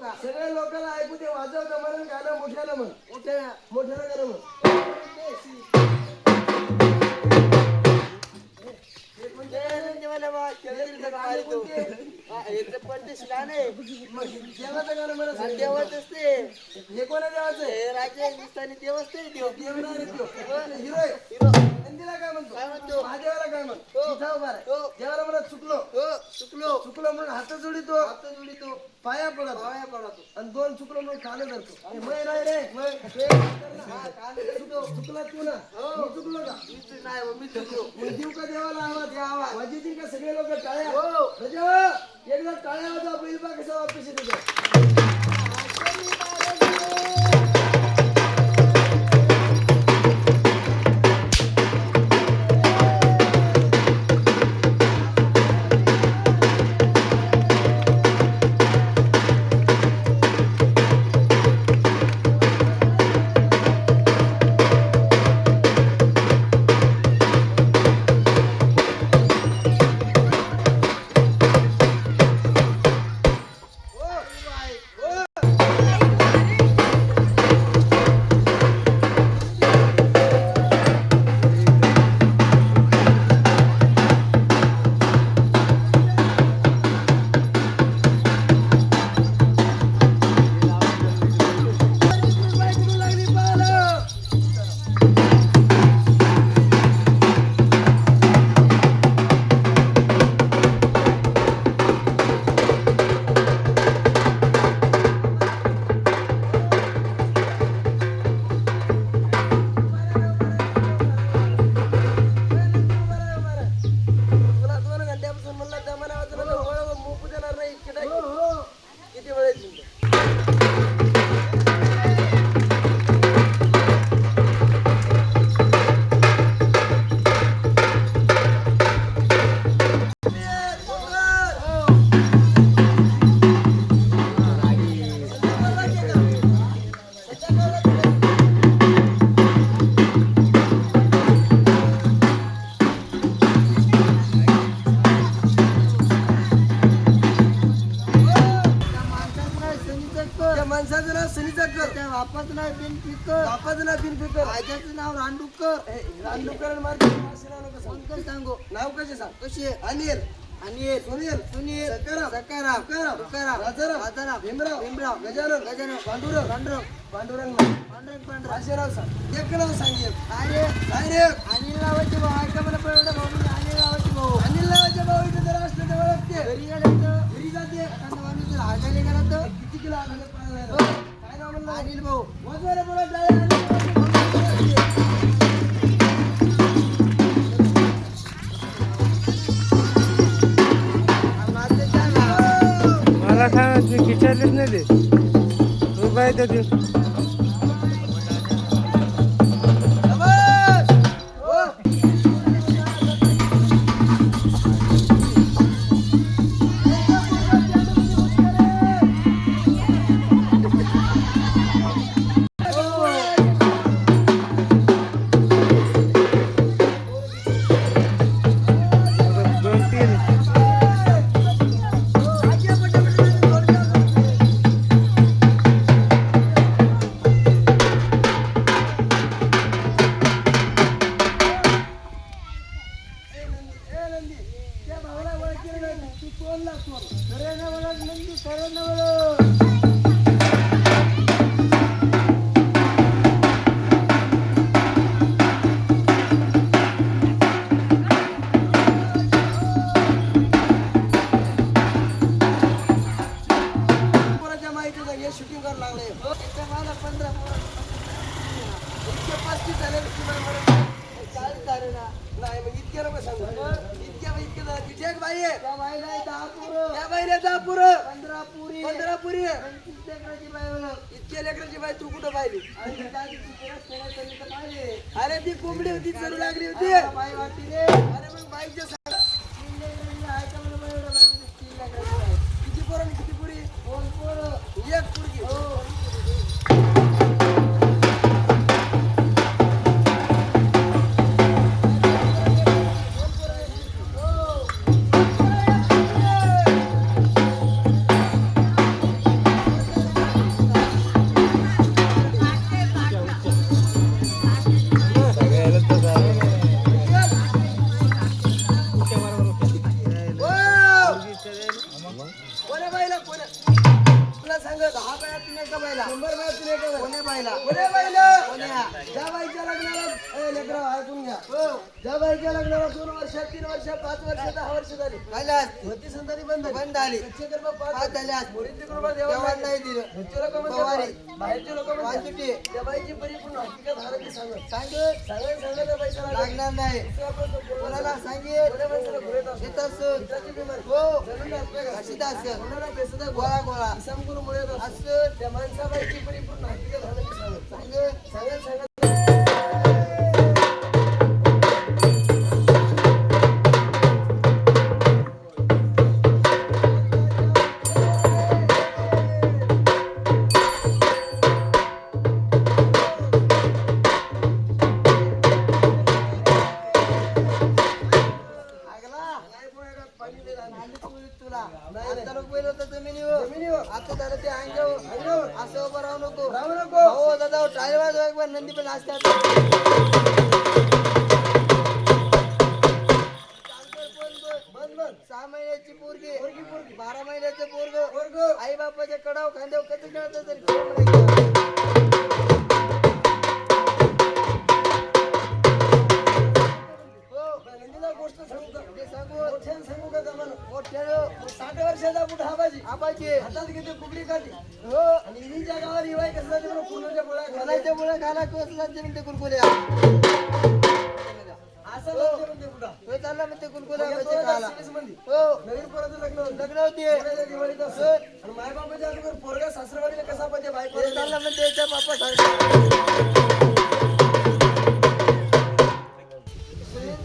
का? सगळ्या लोकांना ऐकू दे. वाजव का म्हणून गाणं मोठ्यानं म्हण. मोठ्यानं गाणं म्हण. देवाचं गाणं म्हणा. देवाचंच ते हे कोणा देवाचं आहे? राजा हिंदुस्थानी देवच ते देव. देव नाही रे त्यो. हिरो आहे. हिरो नंदीला काय म्हणतो? काय म्हणतो? महादेवाला काय म्हणतो? हो. इथं उभा आहे. हो. देवाला म्हणत चुकलो. हो चुकलो चुकलो म्हणून हात जोडितो. हात जोडितो पाया पडतो. पाया पडतो आणि दोन चुकलो म्हणून कान धरतो. अरे मै नाही रे. हा कान धरतो. चुकला तू ना. हो. मी चुकलो का? मी नाही हो, मी चुकलो. मग देऊ का देवाला आवाज? द्या आवाज. वाजवतील का सगळे लोक टाळ्या? हो. रजा, एकदा टाळ्या वाजवा. बैल बा कसा वापस येतो. तुला 2 घंट्यापासून म्हणलं दमाना वाजवलं तर मोकू देणार नाही. किती वेळ येईल? त्या माणसाचं नाव सनीचा कर. त्या बापाचं नाव बिन पिकर. बापाचं नाव बिनफिकर. आज्याचं नाव रांडुकर. रानडुकर मारतो. नाव नको सांगू. कोणतं सांगू? नाव कसे सांग. कशी आहे? अनिल, आणि सुनील, सुनील, सकाराम, सकाराम, तुकाराम, तुकाराम, राजाराम, राजाराम, भीमराव, भीमराव, गजानन, गजानन, पांडुरंग, पांडुरंग, पांडुरंग, पांडुरंग, पांडुरंग. असे नाव सांग. एक नाव सांग. अरे अरे अनिल नावाचे भाऊ ऐका मला पहिल्यांदा भाऊ म्हणजे अनिल नावाचे भाऊ अनिल नावाच्या भाऊ इथे जर असलं तर ओळखते. घरी गेल्याचं घरी जाते. एखादा माणूस जर हाजारी गेला तर किती किलो आलं पाहायला? हो. काय नाव म्हणलं? अनिल भाऊ वाजवायला बोला. टाळ्या. मला काय विचारलेच नाही ते तू काय ते शाबास. हो. दोन तीन त्या भावाला ओळखीला नाही. तू कोण लागतो? खरं ना बोला नंदी खरं ना बोला पोराच्या माहिती सांग. हे शूटिंग करायला लागले. इथं मला 15 135 झाले. 40 झाले ना नाही मग इतक्या नको सांगू. इतक्या झालं. तिथे एक बाई आहे. त्या बाईला 10 पुरं त्या बाईने 10 पुरं. 15 पुरी 15 पुरी आहे. 25 लेकराची बाई म्हणून इतक्या लेकराची बाई तू कुठं पाहिली? आणि त्या दिवशी केलं केलं तरी तर पाहिजे अरे ती कोंबडी होती. चरू लागली होती. आता बाई वाटते रे अरे मग बाईच्या सांग. 3 लेकराची आहे का म्हणून बाई एवढं बाई म्हणजे 3 लेकराची बाई किती पोरं आणि किती पुरी? 2 पोरं एक पुरगी. हो सांग 10 बायातून एका बाईला 100 बायातून एक बाई. कोण्या बाईला कोण्या बाईला कोण्या ज्या बाईच्या लग्नाला लेकरं ऐकून घ्या ज्या बाईच्या लग्नाला 2 वर्ष 3 वर्ष 5 वर्ष 10 वर्ष झाली झाल्यात होती संतानी बंद आली कच्चे कर्म 5 पाच झाल्यात मुलींची कृपा देवाला देवाला नाही दिलं घरचे लोक पवारी. म्हणतात बाहेरचे लोक म्हणतात वाजवते. त्या बाईची परिपूर्ण हकीकत हाराची सांग सांगत सांगा त्या बाईचा लागणार नाही कोणाला सांगेल येत असत मित्राची बिमारी हो जमीन असते का? अशीच असत कोणाला बेसुद्धा गोळा गोळा मुळे असत त्या माणसाबाईची परिपूर्ण हकीकत हाराची सांग सांगत सांगा तुला आता लोक पहिलं होतं जमिनीवर आता झालं ते अंगावर असं उभं राहू नको हो दादा टाळी वाजवा एक बार नंदी पण असतात बंद 6 महिन्याची पोरगी 12 महिन्याचं पोरग आई बापाच्या कडाव खांद्यावर कसं खेळत तरी नंदीला गोष्ट सांगू का ते सांगू मोठ्यानं सांगू का जमानं मोठ्यानं 60 वर्षाचा बुढा आबाजी आबाची हातात घेते कुबडी काठी हो आणि हिच्या गावात हिवाय कसं जाते बरं पूर्णच्या गोळ्या खायला खाण्याच्या मुळे खाला कोसला म्हणते कुलकुल्या असं लक्ष म्हणते बुढा तो चालला म्हणते कुलकुल्या या म्हणजे खाला 2026 मध्ये हो नवीन पोराचं लग्न होतं. लग्न होते पोराच्या दिवाळीत असं आणि मायबापाच्या अगोदर पोरगा सासरवाडीला कसा पाहिजे बायको ते चालला म्हणते याच्या बापा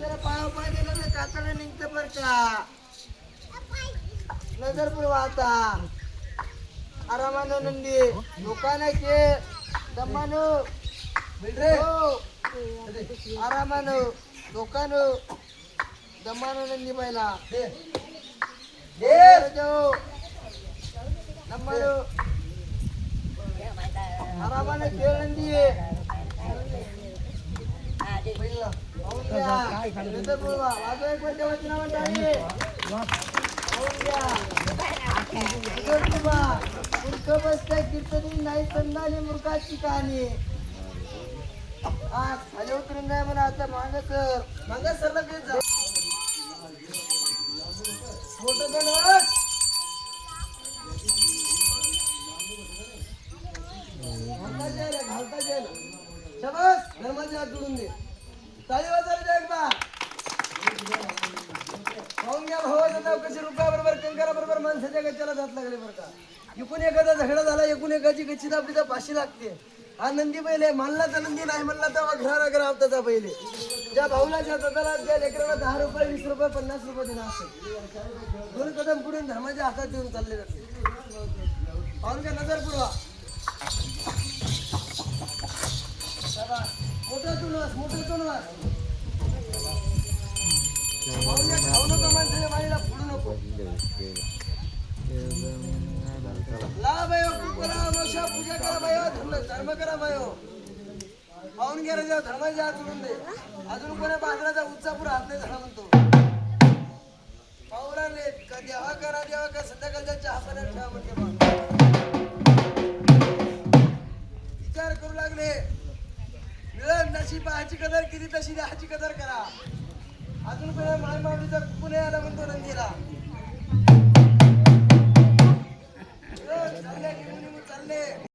जरा पाया पाय गेलं ना कातडे निघतं बरं का नजर पुरवा आता आरामानं नंदी दुकानाचे दमानो रे हो आरामानं दुकानं दमानो नंदी पहिला दे जाओ दमानो आरामानं खेळ नंदी नजर पुरवा वाजवा एक वर्ष वचना म्हणता बसताय कीर्तनी नाही संदानी मूर्खाची कहाणी आज खाली उतरून नाही म्हणा आता माग सर मागा सरला घेत जा मोठं जण घालता जाईल शाबास धर्माची हात जोडून दे टाळी वाजवायला एक बा पाहून घ्या भावाचं नाव कशी रुपया बरोबर कंकारा बरोबर माणसाच्या गच्च्याला जात लागले बरं का एकूण एखादा झगडा झाला एकूण एकाची गच्ची आपली तर फाशी लागते हा नंदी पहिले मानला तर नंदी नाही म्हणला तर घरा घरा आवताचा पहिले ज्या भाऊला ज्या दादाला ज्या लेकराला 10 रुपये 20 रुपये 50 रुपये देणं असं 2 कदम पुढून धर्माच्या हातात देऊन चालले जाते पाहून घ्या नजर पुरवा मोठं तुनवास पाहून घ्या खाऊ नको माणसाच्या बाईला फोडू नको ला बायो कुकरा अमावस्या पूजा करा बायो धर्म करा बायो पाहून घ्या रे धर्माच्या हात जोडून दे अजून कोणा बांधराचा उत्सापूर हात नाही झाला म्हणतो पाहुराले का देवा का संध्याकाळच्या चहा पाण्यात ठेवा म्हणते विचार करू लागले मिळत नशी पाहाची कदर किती तशी दहाची कदर करा अजून कोणा माय माऊलीचा पुणे आला म्हणतो नंदीला चालले चालले